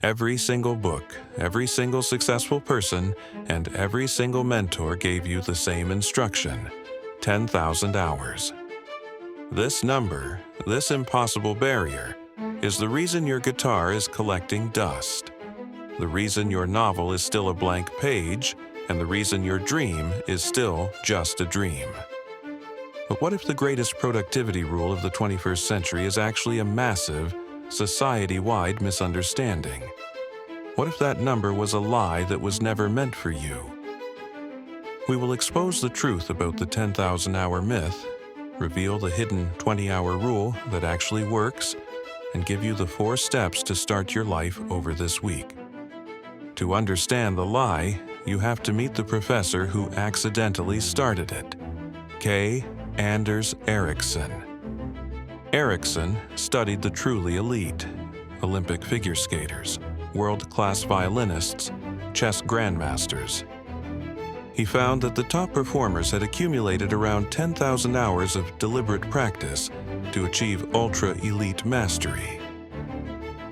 Every single book, every single successful person, and every single mentor gave you the same instruction: 10,000 hours. This number, this impossible barrier, is the reason your guitar is collecting dust, the reason your novel is still a blank page, and the reason your dream is still just a dream. But what if the greatest productivity rule of the 21st century is actually a massive, society-wide misunderstanding? What if that number was a lie that was never meant for you? We will expose the truth about the 10,000-hour myth, reveal the hidden 20-hour rule that actually works, and give you the 4 steps to start your life over this week. To understand the lie, you have to meet the professor who accidentally started it, K. Anders Ericsson. Ericsson studied the truly elite, Olympic figure skaters, world-class violinists, chess grandmasters. He found that the top performers had accumulated around 10,000 hours of deliberate practice to achieve ultra-elite mastery.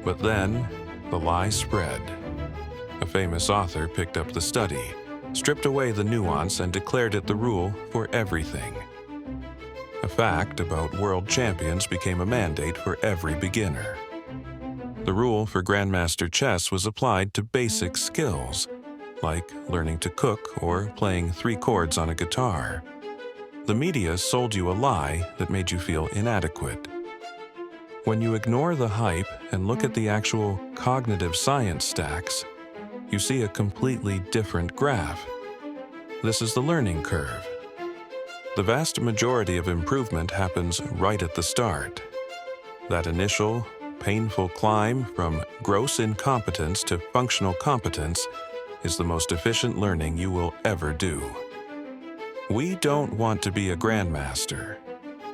But then, the lie spread. A famous author picked up the study, stripped away the nuance, and declared it the rule for everything. A fact about world champions became a mandate for every beginner. The rule for Grandmaster chess was applied to basic skills, like learning to cook or playing 3 chords on a guitar. The media sold you a lie that made you feel inadequate. When you ignore the hype and look at the actual cognitive science stacks, you see a completely different graph. This is the learning curve. The vast majority of improvement happens right at the start. That initial, painful climb from gross incompetence to functional competence is the most efficient learning you will ever do. We don't want to be a grandmaster.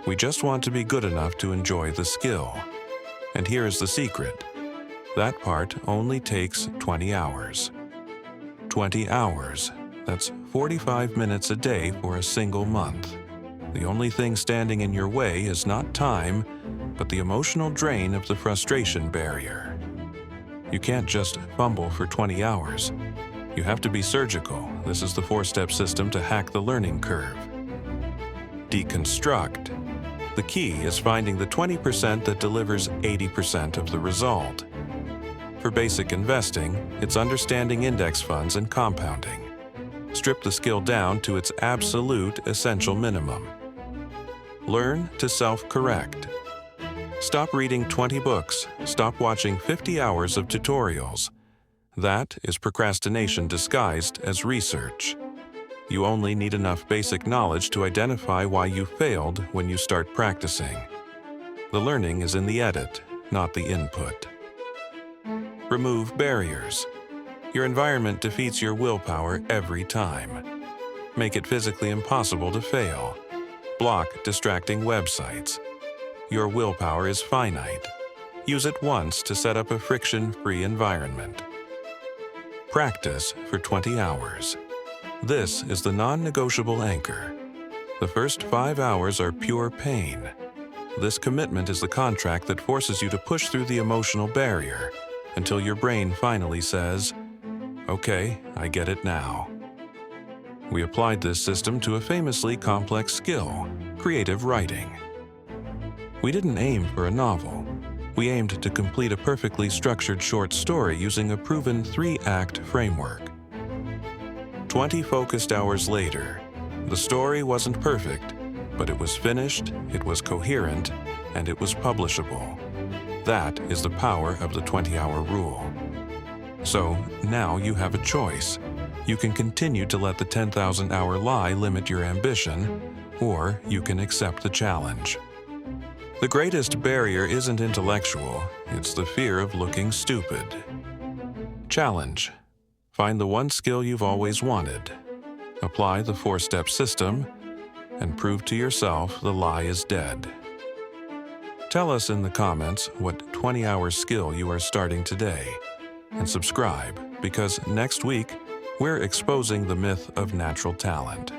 We just want to be good enough to enjoy the skill. And here is the secret. That part only takes 20 hours. 20 hours. That's 45 minutes a day for a single month. The only thing standing in your way is not time, but the emotional drain of the frustration barrier. You can't just fumble for 20 hours. You have to be surgical. This is the 4-step system to hack the learning curve. Deconstruct. The key is finding the 20% that delivers 80% of the result. For basic investing, it's understanding index funds and compounding. Strip the skill down to its absolute essential minimum. Learn to self-correct. Stop reading 20 books. Stop watching 50 hours of tutorials. That is procrastination disguised as research. You only need enough basic knowledge to identify why you failed when you start practicing. The learning is in the edit, not the input. Remove barriers. Your environment defeats your willpower every time. Make it physically impossible to fail. Block distracting websites. Your willpower is finite. Use it once to set up a friction-free environment. Practice for 20 hours. This is the non-negotiable anchor. The first 5 hours are pure pain. This commitment is the contract that forces you to push through the emotional barrier until your brain finally says, "Okay, I get it now." We applied this system to a famously complex skill, creative writing. We didn't aim for a novel. We aimed to complete a perfectly structured short story using a proven 3-act framework. 20 focused hours later, the story wasn't perfect, but it was finished, it was coherent, and it was publishable. That is the power of the 20-hour rule. So now you have a choice. You can continue to let the 10,000-hour lie limit your ambition, or you can accept the challenge. The greatest barrier isn't intellectual, it's the fear of looking stupid. Challenge. Find the one skill you've always wanted. Apply the 4-step system, and prove to yourself the lie is dead. Tell us in the comments what 20-hour skill you are starting today, and subscribe, because next week, we're exposing the myth of natural talent.